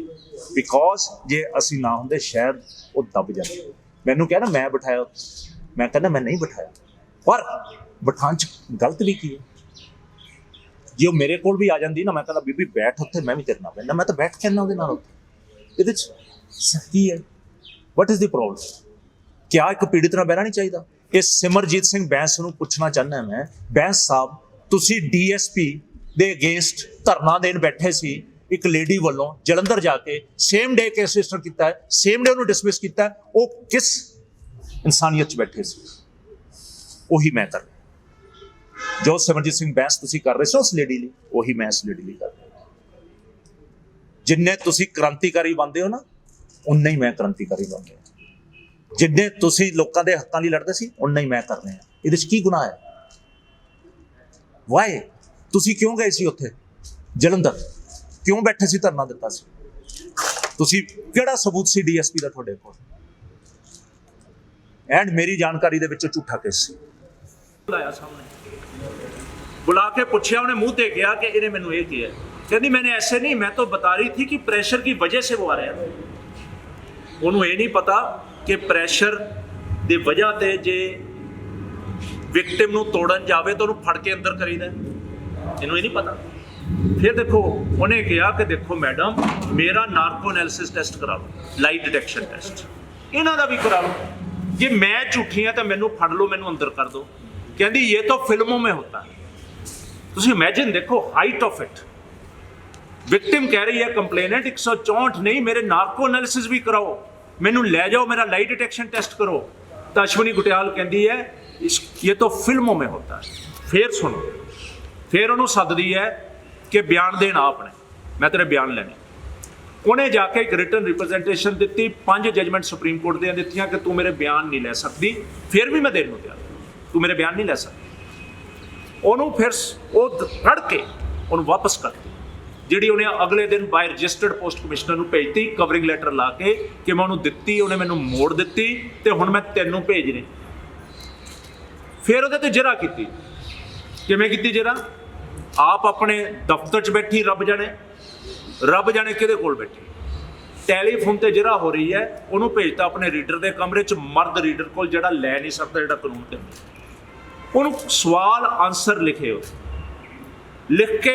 ਬਿਕੋਜ਼ ਜੇ ਅਸੀਂ ਨਾ ਹੁੰਦੇ ਸ਼ਾਇਦ ਉਹ ਦਬ ਜਾਂਦੇ। ਮੈਨੂੰ ਕਹਿਣਾ ਮੈਂ ਬਿਠਾਇਆ, ਮੈਂ ਕਹਿੰਦਾ ਮੈਂ ਨਹੀਂ ਬਿਠਾਇਆ, ਪਰ ਬਿਠਾਉਣ 'ਚ ਗਲਤ ਵੀ ਕੀ ਹੈ? ਜੇ ਉਹ ਮੇਰੇ ਕੋਲ ਵੀ ਆ ਜਾਂਦੀ ਨਾ, ਮੈਂ ਕਹਿੰਦਾ ਬੀਬੀ ਬੈਠ ਉੱਥੇ, ਮੈਂ ਵੀ ਤੇਰੇ ਨਾਲ ਬੈਠਣਾ, ਮੈਂ ਤਾਂ ਬੈਠ ਕੇ ਨਾ ਉਹਦੇ ਨਾਲ ਉੱਥੇ। ਇਹਦੇ 'ਚ ਕੀ ਹੈ? What is the problem? ਕਿਆ ਇੱਕ ਪੀੜਿਤ ਨਾਲ ਬਹਿਣਾ ਨਹੀਂ ਚਾਹੀਦਾ? ਇਹ ਸਿਮਰਜੀਤ ਸਿੰਘ ਬੈਂਸ ਨੂੰ ਪੁੱਛਣਾ ਚਾਹੁੰਦਾ ਮੈਂ, ਬੈਂਸ ਸਾਹਿਬ ਤੁਸੀਂ DSP ਦੇ ਅਗੇਂਸਟ ਧਰਨਾ ਦੇਣ ਬੈਠੇ ਸੀ ਇੱਕ ਲੇਡੀ ਵੱਲੋਂ ਜਲੰਧਰ ਜਾ ਕੇ, ਸੇਮ ਡੇ ਕੇਸ ਰਜਿਸਟਰ ਕੀਤਾ ਹੈ, ਸੇਮ ਡੇ ਉਹਨੂੰ ਡਿਸਮਿਸ ਕੀਤਾ ਹੈ। ਉਹ ਕਿਸ ਇਨਸਾਨੀਅਤ 'ਚ ਬੈਠੇ ਸੀ? ਉਹੀ ਮੈਂ ਕਰ ਰਿਹਾ। ਜੋ ਸਿਮਰਜੀਤ ਸਿੰਘ ਬੈਂਸ ਤੁਸੀਂ ਕਰ ਰਹੇ ਸੀ ਉਸ ਲੇਡੀ ਲਈ, ਉਹੀ ਮੈਂ ਇਸ ਲੇਡੀ ਲਈ ਕਰ ਰਿਹਾ। ਜਿੰਨੇ ਤੁਸੀਂ ਕ੍ਰਾਂਤੀਕਾਰੀ ਬਣਦੇ ਹੋ ਨਾ, ਉਨਾ ਹੀ ਮੈਂ ਕ੍ਰਾਂਤੀਕਾਰੀ ਬਣ ਰਿਹਾ। ਜਿੰਨੇ ਤੁਸੀਂ ਲੋਕਾਂ ਦੇ ਹੱਕਾਂ ਲਈ ਲੜਦੇ ਸੀ, ਉਨਾ ਹੀ ਮੈਂ ਕਰ ਰਿਹਾ। ਇਹਦੇ 'ਚ ਕੀ ਗੁਨਾਹ ਹੈ? ਵਾਈ? ਤੁਸੀਂ ਕਿਉਂ ਗਏ ਸੀ ਉੱਥੇ ਜਲੰਧਰ? ਕਿਉਂ ਬੈਠੇ ਸੀ, ਧਰਨਾ ਦਿੱਤਾ ਸੀ? ਤੁਸੀਂ ਕਿਹੜਾ ਸਬੂਤ ਸੀ DSP ਦਾ ਤੁਹਾਡੇ ਕੋਲ? ਐਂਡ ਮੇਰੀ ਜਾਣਕਾਰੀ ਦੇ ਵਿੱਚ ਝੂਠਾ ਕੇਸ ਸੀ। ਬੁਲਾਇਆ ਸਾਹਮਣੇ, बुला के पूछा, उन्हें मुंह पे किया कि इन्हें मैंने ये किया। कहती मैंने ऐसे नहीं, मैं तो बता रही थी कि प्रेशर की वजह से वो आ रहा है। उन्होंने ये नहीं पता कि प्रेशर की वजह से जे विक्टिम नूं तोड़न जावे तो उन्होंने फड़ के अंदर करीदा, इन्हों ये नहीं पता। फिर देखो उन्हें कहा कि देखो मैडम मेरा नार्को एनालिसिस टेस्ट करा लो, लाई डिटेक्शन टेस्ट। ਇਹਨਾਂ ਦਾ ਵੀ ਕਰਾ ਲਓ। ਜੇ ਮੈਂ ਝੂਠੀ ਆ ਤਾਂ ਮੈਨੂੰ ਫੜ ਲਓ, ਮੈਨੂੰ ਅੰਦਰ ਕਰ ਦਿਓ। ਕਹਿੰਦੀ ਇਹ ਤਾਂ ਫਿਲਮੋਂ में होता है। ਤੁਸੀਂ ਇਮੇਜਿਨ ਦੇਖੋ ਹਾਈਟ ਆਫ ਇਟ। ਵਿਕਟਿਮ ਕਹਿ ਰਹੀ ਹੈ ਕੰਪਲੇਨੈਂਟ 164 ਨਹੀਂ, ਮੇਰੇ ਨਾਰਕੋ ਐਨਾਲਿਸਿਸ ਵੀ ਕਰਾਓ, ਮੈਨੂੰ ਲੈ ਜਾਓ, ਮੇਰਾ लाई डिटेक्शन टेस्ट करो। ਤਾਂ ਅਸ਼ਵਨੀ ਗੁਟਿਆਲ ਕਹਿੰਦੀ ਹੈ ਇਹ ਤਾਂ ਫਿਲਮੋਂ में होता है। ਫੇਰ ਸੁਣੋ, ਫੇਰ ਉਹਨੂੰ ਸੱਦਦੀ ਹੈ ਕਿ ਬਿਆਨ ਦੇਣ ਆ ਆਪਣੇ, ਮੈਂ ਤੇਰੇ ਬਿਆਨ ਲੈਣੇ। ਉਹਨੇ ਜਾ ਕੇ ਇੱਕ ਰਿਟਨ ਰਿਪਰੈਜ਼ੈਂਟੇਸ਼ਨ ਦਿੱਤੀ, 5 ਜਜਮੈਂਟ ਸੁਪਰੀਮ ਕੋਰਟ ਦੀਆਂ ਦਿੱਤੀਆਂ ਕਿ ਤੂੰ ਮੇਰੇ ਬਿਆਨ ਨਹੀਂ ਲੈ ਸਕਦੀ। ਫਿਰ ਵੀ ਮੈਂ ਦੇਣ ਨੂੰ ਤਿਆਰ, ਤੂੰ ਮੇਰੇ ਬਿਆਨ ਨਹੀਂ ਲੈ ਸਕਦੀ। ਉਹਨੂੰ ਫਿਰ ਉਹ ਫੜ ਕੇ ਉਹਨੂੰ ਵਾਪਸ ਕਰ ਦਿੱਤੀ, ਜਿਹੜੀ ਉਹਨੇ ਅਗਲੇ ਦਿਨ ਬਾਈ ਰਜਿਸਟਰਡ ਪੋਸਟ ਕਮਿਸ਼ਨਰ ਨੂੰ ਭੇਜਤੀ ਕਵਰਿੰਗ ਲੈਟਰ ਲਾ ਕੇ ਕਿ ਮੈਂ ਉਹਨੂੰ ਦਿੱਤੀ, ਉਹਨੇ ਮੈਨੂੰ ਮੋੜ ਦਿੱਤੀ ਤੇ ਹੁਣ ਮੈਂ ਤੈਨੂੰ ਭੇਜ ਰਹੀ। ਫਿਰ ਉਹਦੇ ਤੇ ਜਰਾ ਕੀਤੀ। ਕਿਵੇਂ ਕੀਤੀ ਜਰਾ? ਆਪ ਆਪਣੇ ਦਫ਼ਤਰ 'ਚ ਬੈਠੀ, ਰੱਬ ਜਾਣੇ ਕਿਹਦੇ ਕੋਲ ਬੈਠੀ, ਟੈਲੀਫੋਨ ਤੇ ਜਰਾ ਹੋ ਰਹੀ ਹੈ। ਉਹਨੂੰ ਭੇਜਤਾ ਆਪਣੇ ਰੀਡਰ ਦੇ ਕਮਰੇ 'ਚ, ਮਰਦ ਰੀਡਰ ਕੋਲ ਜਿਹੜਾ ਲੈ ਨਹੀਂ ਸਕਦਾ, ਜਿਹੜਾ ਕਾਨੂੰਨ ਤੇ। ਉਹਨੂੰ ਸਵਾਲ ਆਨਸਰ ਲਿਖੇ, ਲਿਖ ਕੇ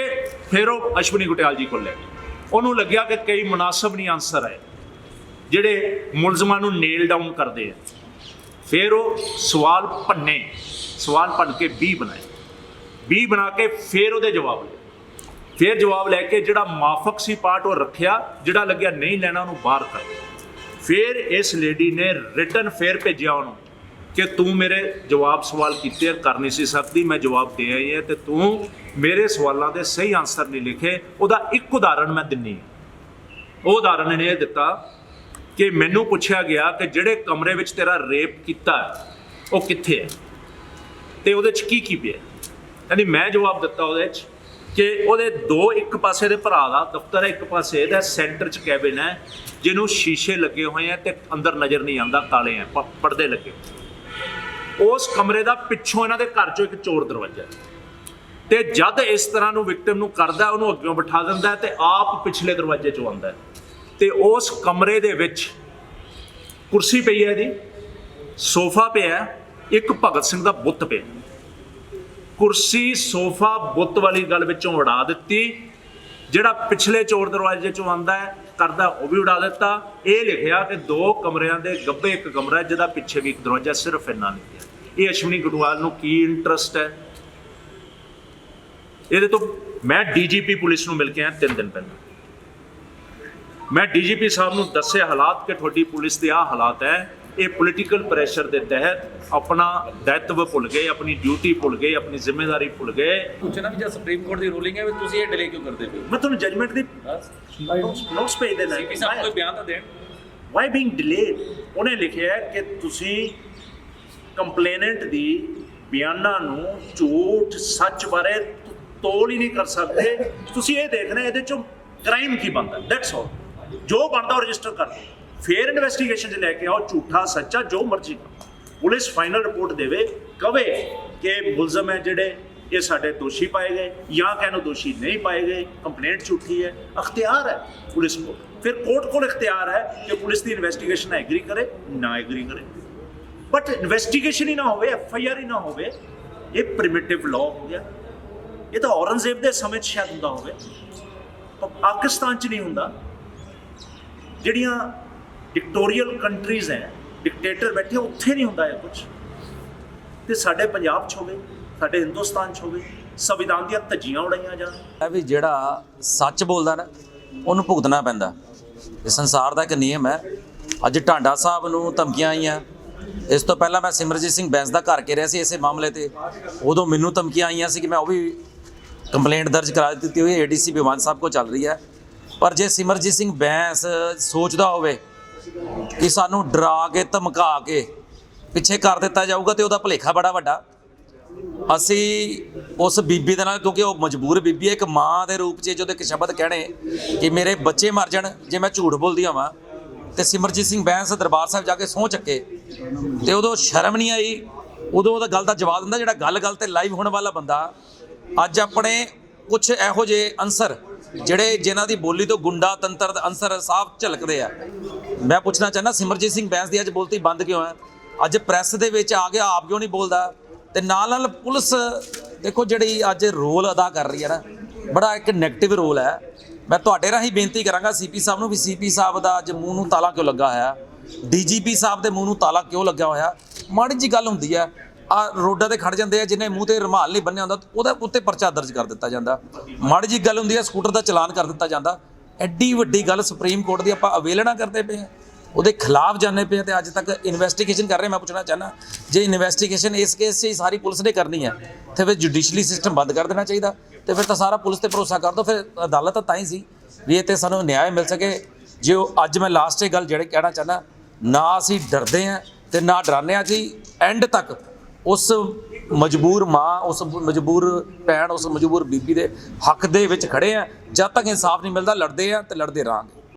ਫਿਰ ਉਹ ਅਸ਼ਵਨੀ ਗੁਟਿਆਲ ਜੀ ਕੋਲ ਲੈ ਗਏ। ਉਹਨੂੰ ਲੱਗਿਆ ਕਿ ਕਈ ਮੁਨਾਸਬ ਨਹੀਂ ਆਨਸਰ ਹੈ ਜਿਹੜੇ ਮੁਲਜ਼ਮਾਂ ਨੂੰ ਨੇਲ ਡਾਊਨ ਕਰਦੇ ਆ। ਫਿਰ ਉਹ ਸਵਾਲ ਭੰਨ ਕੇ 20 ਬਣਾਏ, 20 ਬਣਾ ਕੇ ਫਿਰ ਉਹਦੇ ਜਵਾਬ ਲਏ। ਫਿਰ ਜਵਾਬ ਲੈ ਕੇ ਜਿਹੜਾ ਮਾਫਕ ਸੀ ਪਾਰਟ ਉਹ ਰੱਖਿਆ, ਜਿਹੜਾ ਲੱਗਿਆ ਨਹੀਂ ਲੈਣਾ ਉਹਨੂੰ ਬਾਹਰ ਕਰ। ਫਿਰ ਇਸ ਲੇਡੀ ਨੇ ਰਿਟਨ ਫੇਰ ਭੇਜਿਆ ਉਹਨੂੰ ਕਿ ਤੂੰ ਮੇਰੇ ਜਵਾਬ ਸਵਾਲ ਕੀਤੇ ਕਰ ਨਹੀਂ ਸੀ ਸਕਦੀ, ਮੈਂ ਜਵਾਬ ਦੇ ਆਈ ਹੈ ਤੇ ਤੂੰ ਮੇਰੇ ਸਵਾਲਾਂ ਦੇ ਸਹੀ ਆਨਸਰ ਨਹੀਂ ਲਿਖੇ। ਉਹਦਾ ਇੱਕ ਉਦਾਹਰਣ ਮੈਂ ਦਿੰਨੀ ਹਾਂ। ਉਹ ਉਦਾਹਰਣ ਇਹਨੇ ਇਹ ਦਿੱਤਾ ਕਿ ਮੈਨੂੰ ਪੁੱਛਿਆ ਗਿਆ ਕਿ ਜਿਹੜੇ ਕਮਰੇ ਵਿੱਚ ਤੇਰਾ ਰੇਪ ਕੀਤਾ ਉਹ ਕਿੱਥੇ ਹੈ ਤੇ ਉਹਦੇ 'ਚ ਕੀ ਪਿਆ। ਕਹਿੰਦੀ ਮੈਂ ਜਵਾਬ ਦਿੱਤਾ ਉਹਦੇ 'ਚ ਕਿ ਉਹਦੇ ਇੱਕ ਪਾਸੇ ਦੇ ਭਰਾ ਦਾ ਦਫ਼ਤਰ ਹੈ, ਇੱਕ ਪਾਸੇ ਇਹਦਾ ਸੈਂਟਰ 'ਚ ਕੈਬਿਨ ਹੈ ਜਿਹਨੂੰ ਸ਼ੀਸ਼ੇ ਲੱਗੇ ਹੋਏ ਆ ਤੇ ਅੰਦਰ ਨਜ਼ਰ ਨਹੀਂ ਆਉਂਦਾ, ਕਾਲੇ ਆ, ਪਰਦੇ ਲੱਗੇ। ਉਸ ਕਮਰੇ ਦਾ ਪਿੱਛੋਂ ਇਹਨਾਂ ਦੇ ਘਰ 'ਚੋਂ ਇੱਕ ਚੋਰ ਦਰਵਾਜ਼ਾ ਤੇ ਜਦ ਇਸ ਤਰ੍ਹਾਂ ਨੂੰ ਵਿਕਟਿਮ ਨੂੰ ਕਰਦਾ, ਉਹਨੂੰ ਅੱਗਿਓਂ ਬਿਠਾ ਦਿੰਦਾ ਤੇ ਆਪ ਪਿਛਲੇ ਦਰਵਾਜ਼ੇ 'ਚੋਂ ਆਉਂਦਾ ਤੇ ਉਸ ਕਮਰੇ ਦੇ ਵਿੱਚ ਕੁਰਸੀ ਪਈ ਹੈ ਜੀ, ਸੋਫਾ ਪਿਆ, ਇੱਕ ਭਗਤ ਸਿੰਘ ਦਾ ਬੁੱਤ ਪਿਆ। ਕੁਰਸੀ, ਸੋਫਾ, ਬੁੱਤ ਵਾਲੀ ਗੱਲ ਵਿੱਚੋਂ ਉਡਾ ਦਿੱਤੀ। ਜਿਹੜਾ ਪਿਛਲੇ ਚੋਰ ਦਰਵਾਜ਼ੇ 'ਚੋਂ ਆਉਂਦਾ ਹੈ ਕਰਦਾ ਉਹ ਵੀ ਉਡਾ ਦਿੱਤਾ। ਇਹ ਲਿਖਿਆ ਕਿ 2 ਕਮਰਿਆਂ ਦੇ ਗੱਬੇ ਇੱਕ ਕਮਰਾ ਜਿਹਦਾ ਪਿੱਛੇ ਵੀ ਇੱਕ ਦਰਵਾਜ਼ਾ, ਸਿਰਫ ਇੰਨਾ ਲਿਖਿਆ। ਇਹ ਅਸ਼ਵਨੀ ਗੁਟਿਆਲ ਨੂੰ ਕੀ ਇੰਟਰਸਟ ਹੈ ਇਹਦੇ ਤੋਂ? ਮੈਂ ਡੀਜੀਪੀ ਪੁਲਿਸ ਨੂੰ ਮਿਲ ਕੇ ਆਇਆ 3 ਦਿਨ ਪਹਿਲਾਂ। ਮੈਂ ਡੀਜੀਪੀ ਸਾਹਿਬ ਨੂੰ ਦੱਸੇ ਹਾਲਾਤ ਕਿ ਤੁਹਾਡੀ ਪੁਲਿਸ ਦੇ ਆਹ ਹਾਲਾਤ ਹੈ। ਇਹ ਪੋਲੀਟੀਕਲ ਪ੍ਰੈਸ਼ਰ ਦੇ ਤਹਿਤ ਆਪਣਾ ਦਾਇਤਵ ਭੁੱਲ ਗਏ, ਆਪਣੀ ਡਿਊਟੀ ਭੁੱਲ ਗਏ, ਆਪਣੀ ਜ਼ਿੰਮੇਵਾਰੀ ਭੁੱਲ ਗਏ। ਪੁੱਛਣਾ ਵੀ ਜੇ ਸੁਪਰੀਮ ਕੋਰਟ ਦੀ ਰੂਲਿੰਗ ਹੈ ਵੀ ਤੁਸੀਂ ਇਹ ਡਿਲੇ ਕਿਉਂ ਕਰਦੇ ਪਏ? ਮੈਂ ਤੁਹਾਨੂੰ ਜਜਮੈਂਟ ਦੀ ਨੋਟਸ ਭੇਜ ਦੇਣਾ। ਸੀਪੀ ਸਾਹਿਬ ਕੋਈ ਬਿਆਨ ਤਾਂ ਦੇਣ। Why being delayed? ਉਹਨੇ ਲਿਖਿਆ ਕਿ ਤੁਸੀਂ ਕੰਪਲੇਨੈਂਟ ਦੀ ਬਿਆਨਾਂ ਨੂੰ ਝੂਠ ਸੱਚ ਬਾਰੇ ਤੋਲ ਹੀ ਨਹੀਂ ਕਰ ਸਕਦੇ। ਤੁਸੀਂ ਇਹ ਦੇਖਣਾ ਇਹਦੇ ਚੋਂ ਕ੍ਰਾਈਮ ਕੀ ਬਣਦਾ, ਦੈਟਸ ਆਲ। ਜੋ ਬਣਦਾ ਉਹ ਰਜਿਸਟਰ ਕਰ ਦਿਓ, ਫਿਰ ਇਨਵੈਸਟੀਗੇਸ਼ਨ 'ਚ ਲੈ ਕੇ ਆਓ, ਝੂਠਾ ਸੱਚਾ ਜੋ ਮਰਜ਼ੀ। ਪੁਲਿਸ ਫਾਈਨਲ ਰਿਪੋਰਟ ਦੇਵੇ, ਕਵੇ ਕਿ ਮੁਲਜ਼ਮ ਹੈ ਜਿਹੜੇ ਇਹ ਸਾਡੇ ਦੋਸ਼ੀ ਪਾਏ ਗਏ ਜਾਂ ਕਹਿਣੋ ਦੋਸ਼ੀ ਨਹੀਂ ਪਾਏ ਗਏ, ਕੰਪਲੇਂਟ ਝੂਠੀ ਹੈ। ਅਖਤਿਆਰ ਹੈ ਪੁਲਿਸ ਕੋਲ, ਫਿਰ ਕੋਰਟ ਕੋਲ ਅਖਤਿਆਰ ਹੈ ਕਿ ਪੁਲਿਸ ਦੀ ਇਨਵੈਸਟੀਗੇਸ਼ਨ ਐਗਰੀ ਕਰੇ ਨਾ ਐਗਰੀ ਕਰੇ। ਬਟ ਇਨਵੈਸਟੀਗੇਸ਼ਨ ਹੀ ਨਾ ਹੋਵੇ, FIR ਹੀ ਨਾ ਹੋਵੇ, ਇਹ ਪ੍ਰਿਮਿਟਿਵ ਲਾਅ ਹੋ ਗਿਆ। ਇਹ ਤਾਂ ਔਰੰਗਜ਼ੇਬ ਦੇ ਸਮੇਂ 'ਚ ਸ਼ਾਇਦ ਹੁੰਦਾ ਹੋਵੇ, ਪਾਕਿਸਤਾਨ 'ਚ ਨਹੀਂ ਹੁੰਦਾ। ਜਿਹੜੀਆਂ ਡਿਕਟੋਰੀਅਲ ਕੰਟਰੀਜ਼ ਹੈ, ਡਿਕਟੇਟਰ ਬੈਠੇ, ਉੱਥੇ ਨਹੀਂ ਹੁੰਦਾ ਇਹ ਕੁਝ। ਤੇ ਸਾਡੇ ਪੰਜਾਬ 'ਚ ਹੋਵੇ, ਸਾਡੇ ਹਿੰਦੁਸਤਾਨ 'ਚ ਹੋਵੇ, ਸੰਵਿਧਾਨ ਦੀਆਂ ਧੱਜੀਆਂ ਉਡਾਈਆਂ ਜਾਣ। ਵੀ ਜਿਹੜਾ ਸੱਚ ਬੋਲਦਾ ਨਾ ਉਹਨੂੰ ਭੁਗਤਣਾ ਪੈਂਦਾ। ਇਹ ਸੰਸਾਰ ਦਾ ਇੱਕ ਨਿਯਮ ਹੈ। ਅੱਜ ਢਾਂਡਾ ਸਾਹਿਬ ਨੂੰ ਧਮਕੀਆਂ ਆਈਆਂ। ਇਸ ਤੋਂ ਪਹਿਲਾਂ ਮੈਂ ਸਿਮਰਜੀਤ ਸਿੰਘ ਬੈਂਸ ਦਾ ਘਰ ਘੇਰਿਆ ਸੀ ਇਸੇ ਮਾਮਲੇ ਤੇ। ਉਦੋਂ ਮੈਨੂੰ ਧਮਕੀਆਂ ਆਈਆਂ ਸੀ ਕਿ ਮੈਂ ਉਹ ਵੀ ਕੰਪਲੇਂਟ ਦਰਜ ਕਰਾ ਦਿੱਤੀ ਹੋਈ ADC ਭਗਵੰਤ ਸਾਹਿਬ ਕੋਲ ਚੱਲ ਰਹੀ ਹੈ। ਪਰ ਜੇ ਸਿਮਰਜੀਤ ਸਿੰਘ ਬੈਂਸ ਸੋਚਦਾ ਹੋਵੇ ਕਿ ਸਾਨੂੰ ਡਰਾ ਕੇ ਧਮਕਾ ਕੇ ਪਿੱਛੇ ਕਰ ਦਿੱਤਾ ਜਾਊਗਾ ਤੇ ਉਹਦਾ ਭੁਲੇਖਾ ਬੜਾ ਵੱਡਾ। ਅਸੀਂ ਉਸ ਬੀਬੀ ਦੇ ਨਾਲ, ਕਿਉਂਕਿ ਉਹ ਮਜਬੂਰ ਬੀਬੀ ਹੈ, ਇੱਕ ਮਾਂ ਦੇ ਰੂਪ 'ਚ ਜਦੋਂ ਇੱਕ ਸ਼ਬਦ ਕਹਿਣੇ ਕਿ ਮੇਰੇ ਬੱਚੇ ਮਰ ਜਾਣ ਜੇ ਮੈਂ ਝੂਠ ਬੋਲਦੀ ਹੋਵਾਂ, ਤੇ ਸਿਮਰਜੀਤ ਸਿੰਘ ਬੈਂਸ ਦਰਬਾਰ ਸਾਹਿਬ ਜਾ ਕੇ ਸਹੁੰ ਚੱਕੇ ਤੇ ਉਦੋਂ ਸ਼ਰਮ ਨਹੀਂ ਆਈ। ਉਦੋਂ ਉਹਦਾ ਗੱਲ ਦਾ ਜਵਾਬ ਦਿੰਦਾ ਜਿਹੜਾ ਗੱਲ ਤੇ ਲਾਈਵ ਹੋਣ ਵਾਲਾ ਬੰਦਾ। ਅੱਜ ਆਪਣੇ ਕੁਝ ਇਹੋ ਜਿਹੇ ਅਨਸਰ ਜਿਹੜੇ ਜਿਨ੍ਹਾਂ ਦੀ ਬੋਲੀ ਤੋਂ ਗੁੰਡਾ ਤੰਤਰ ਦੇ ਅਨਸਰ ਸਾਫ਼ ਝਲਕਦੇ ਆ। ਮੈਂ ਪੁੱਛਣਾ ਚਾਹੁੰਦਾ ਸਿਮਰਜੀਤ ਸਿੰਘ ਬੈਂਸ ਦੀ ਅੱਜ ਬੋਲਤੀ ਬੰਦ ਕਿਉਂ ਹੈ? ਅੱਜ ਪ੍ਰੈਸ ਦੇ ਵਿੱਚ ਆ ਗਿਆ, ਆਪ ਕਿਉਂ ਨਹੀਂ ਬੋਲਦਾ? ਤੇ ਨਾਲ ਪੁਲਿਸ ਦੇਖੋ ਜਿਹੜੀ ਅੱਜ ਰੋਲ ਅਦਾ ਕਰ ਰਹੀ ਹੈ ਨਾ, ਬੜਾ ਇੱਕ ਨੈਗੇਟਿਵ ਰੋਲ ਹੈ। ਮੈਂ ਤੁਹਾਡੇ ਰਾਹੀਂ ਬੇਨਤੀ ਕਰਾਂਗਾ CP ਸਾਹਿਬ ਨੂੰ ਵੀ CP ਸਾਹਿਬ ਦਾ ਅੱਜ ਮੂੰਹ ਨੂੰ ਤਾਲਾ ਕਿਉਂ ਲੱਗਾ ਹੋਇਆ? ਡੀਜੀਪੀ ਸਾਹਿਬ ਦੇ ਮੂੰਹ ਨੂੰ ਤਾਲਾ ਕਿਉਂ ਲੱਗਿਆ ਹੋਇਆ? ਮਾੜੀ ਜੀ ਗੱਲ ਹੁੰਦੀ ਹੈ, ਆ ਰੋਡਾਂ ਤੇ ਖੜ ਜਾਂਦੇ ਆ, ਜਿਹਨੇ ਮੂੰਹ ਤੇ ਰੁਮਾਲ ਨਹੀਂ ਬੰਨਿਆ ਹੁੰਦਾ ਉਹਦਾ ਉੱਤੇ ਪਰਚਾ ਦਰਜ ਕਰ ਦਿੱਤਾ ਜਾਂਦਾ। ਮਾੜੀ ਜੀ ਗੱਲ ਹੁੰਦੀ ਹੈ, ਸਕੂਟਰ ਦਾ ਚਲਾਨ ਕਰ ਦਿੱਤਾ ਜਾਂਦਾ। ਐਡੀ ਵੱਡੀ ਗੱਲ ਸੁਪਰੀਮ ਕੋਰਟ ਦੀ ਆਪਾਂ ਅਵੇਲਣਾ ਕਰਦੇ ਪਏ ਹਾਂ, ਉਹਦੇ ਖਿਲਾਫ ਜਾਂਦੇ ਪਏ ਤੇ ਅੱਜ ਤੱਕ ਇਨਵੈਸਟੀਗੇਸ਼ਨ ਕਰ ਰਹੇ। ਮੈਂ ਪੁੱਛਣਾ ਚਾਹੁੰਦਾ, ਜੇ ਇਨਵੈਸਟੀਗੇਸ਼ਨ ਇਸ ਕੇਸ 'ਚ ਹੀ ਸਾਰੀ ਪੁਲਿਸ ਨੇ ਕਰਨੀ ਹੈ ਤੇ ਫਿਰ ਜੁਡੀਸ਼ਲੀ ਸਿਸਟਮ ਬੰਦ ਕਰ ਦੇਣਾ ਚਾਹੀਦਾ, ਤੇ ਫਿਰ ਤਾਂ ਸਾਰਾ ਪੁਲਿਸ ਤੇ ਭਰੋਸਾ ਕਰ ਦੋ। ਫਿਰ ਅਦਾਲਤ ਤਾਂ ਹੀ ਸੀ ਵੀ ਇਹ ਤੇ ਸਾਨੂੰ ਨਿਆਂ ਮਿਲ ਸਕੇ। ਜੇ ਉਹ ਅੱਜ ਮੈਂ ਲਾਸਟ 'ਚ ਗੱਲ ਜਿਹੜੇ ਕਹਿਣਾ ਚਾਹੁੰਦਾ, ਨਾ ਅਸੀਂ ਡਰਦੇ ਹਾਂ ਤੇ ਨਾ ਡਰਾਉਂਦੇ ਹਾਂ। ਅਸੀਂ ਐਂਡ ਤੱਕ ਉਸ ਮਜਬੂਰ ਮਾਂ, ਉਸ ਮਜਬੂਰ ਭੈਣ, ਉਸ ਮਜਬੂਰ ਬੀਬੀ ਦੇ ਹੱਕ ਦੇ ਵਿੱਚ ਖੜੇ ਹਾਂ। ਜਦ ਤੱਕ ਇਨਸਾਫ ਨਹੀਂ ਮਿਲਦਾ ਲੜਦੇ ਹਾਂ ਤੇ ਲੜਦੇ ਰਹਾਂਗੇ।